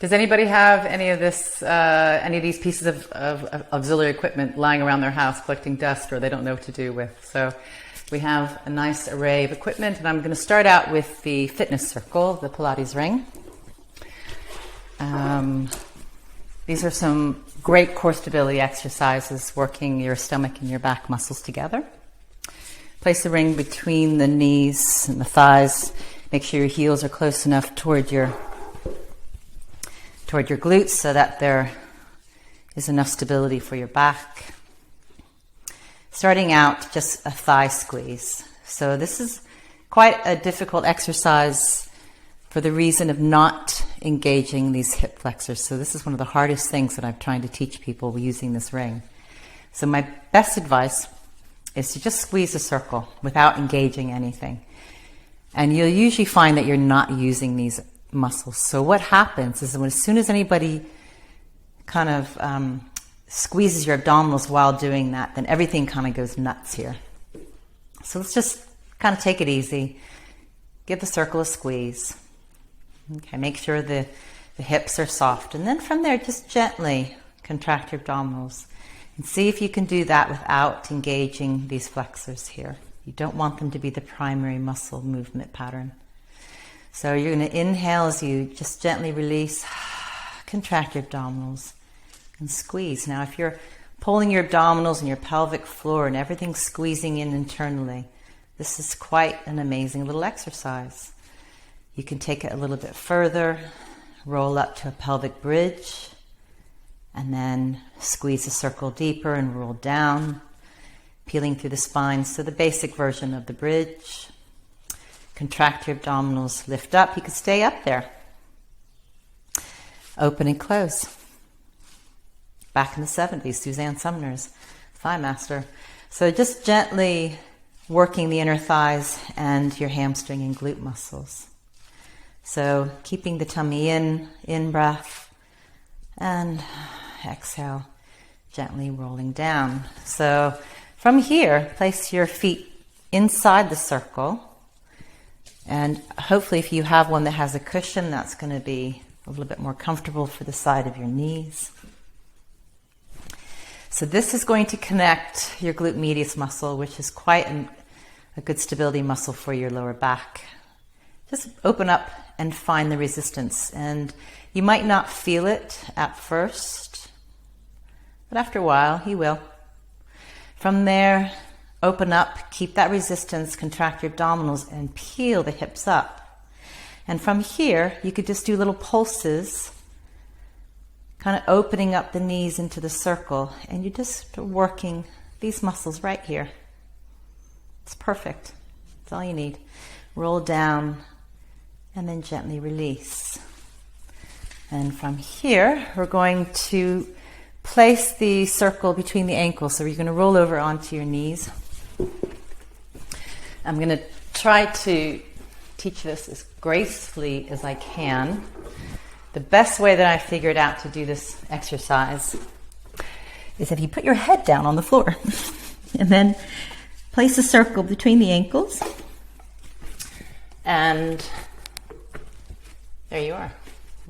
Does anybody have any of this, any of these pieces of auxiliary equipment lying around their house collecting dust, or they don't know what to do with? So we have a nice array of equipment, and I'm going to start out with the fitness circle, the Pilates ring. These are some great core stability exercises, working your stomach and your back muscles together. Place the ring between the knees and the thighs. Make sure your heels are close enough toward your glutes so that there is enough stability for your back. Starting out, just a thigh squeeze. So this is quite a difficult exercise for the reason of not engaging these hip flexors. So this is one of the hardest things that I'm trying to teach people using this ring. So my best advice is to just squeeze a circle without engaging anything. And you'll usually find that you're not using these muscles. So what happens is that as soon as anybody kind of squeezes your abdominals while doing that, then everything kind of goes nuts here. So let's just kind of take it easy. Give the circle a squeeze. Okay, make sure the hips are soft. And then from there, just gently contract your abdominals. And see if you can do that without engaging these flexors here. You don't want them to be the primary muscle movement pattern. So you're going to inhale as you just gently release, contract your abdominals, and squeeze. Now if you're pulling your abdominals and your pelvic floor and everything's squeezing in internally, this is quite an amazing little exercise. You can take it a little bit further, roll up to a pelvic bridge, and then squeeze the circle deeper and roll down, peeling through the spine. So the basic version of the bridge. Contract your abdominals, lift up. You can stay up there. Open and close. Back in the 70s, Suzanne Sumner's thigh master. So just gently working the inner thighs and your hamstring and glute muscles. So keeping the tummy in breath, and exhale, gently rolling down. So from here, place your feet inside the circle. And hopefully if you have one that has a cushion, that's going to be a little bit more comfortable for the side of your knees. So this is going to connect your glute medius muscle, which is quite a good stability muscle for your lower back. Just open up and find the resistance. And you might not feel it at first, but after a while you will. From there, open up, keep that resistance, contract your abdominals, and peel the hips up. And from here, you could just do little pulses, kind of opening up the knees into the circle, and you're just working these muscles right here. It's perfect. That's all you need. Roll down, and then gently release. And from here, we're going to place the circle between the ankles. So you're going to roll over onto your knees. I'm going to try to teach this as gracefully as I can. The best way that I figured out to do this exercise is if you put your head down on the floor and then place a circle between the ankles, and there you are.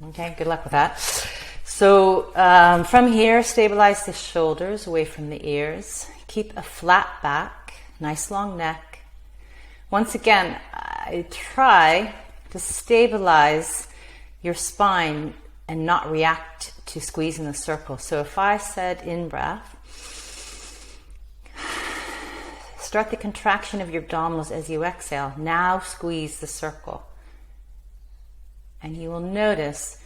Okay, good luck with that. So from here, stabilize the shoulders away from the ears. Keep a flat back, nice long neck. Once again, I try to stabilize your spine and not react to squeezing the circle. So if I said in breath, start the contraction of your abdominals as you exhale. Now squeeze the circle. And you will notice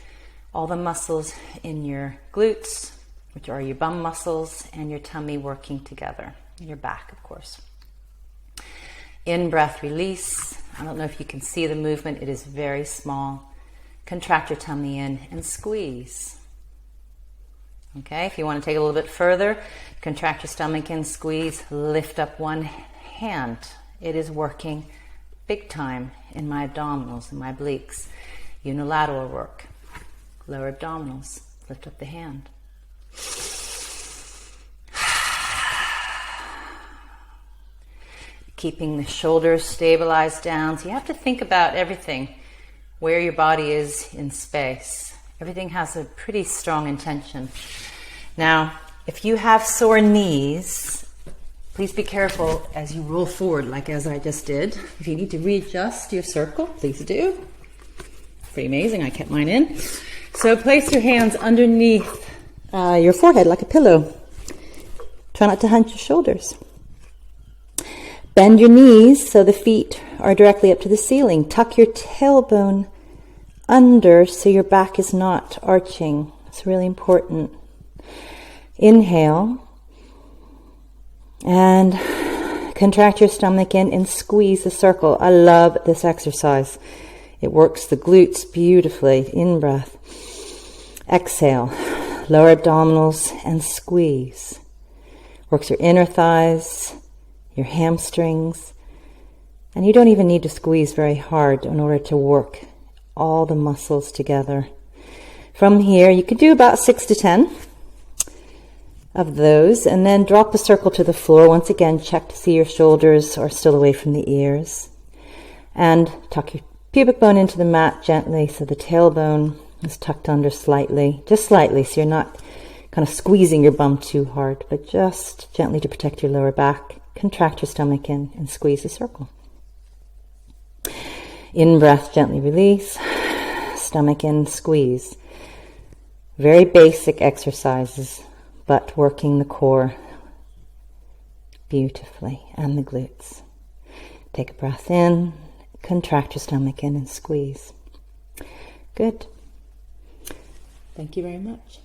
all the muscles in your glutes, which are your bum muscles, and your tummy working together. Your back, of course. In breath, release. I don't know if you can see the movement. It is very small. Contract your tummy in and squeeze. Okay, if you want to take it a little bit further, contract your stomach in, squeeze, lift up one hand. It is working big time in my abdominals and my obliques. Unilateral work. Lower abdominals, lift up the hand. Keeping the shoulders stabilized down. So you have to think about everything, where your body is in space. Everything has a pretty strong intention. Now, if you have sore knees, please be careful as you roll forward, like as I just did. If you need to readjust your circle, please do. Pretty amazing, I kept mine in. So place your hands underneath your forehead like a pillow. Try not to hunch your shoulders. Bend your knees so the feet are directly up to the ceiling. Tuck your tailbone under so your back is not arching. It's really important. Inhale and contract your stomach in and squeeze the circle. I love this exercise. It works the glutes beautifully. In breath. Exhale. Lower abdominals and squeeze. Works your inner thighs, your hamstrings. And you don't even need to squeeze very hard in order to work all the muscles together. From here, you could do about 6 to 10 of those, and then drop the circle to the floor. Once again, check to see your shoulders are still away from the ears. And tuck your pubic bone into the mat gently so the tailbone is tucked under slightly, just slightly, so you're not kind of squeezing your bum too hard, but just gently to protect your lower back. Contract your stomach in and squeeze the circle. In breath, gently release. Stomach in, squeeze. Very basic exercises, but working the core beautifully and the glutes. Take a breath in, contract your stomach in and squeeze. Good. Thank you very much.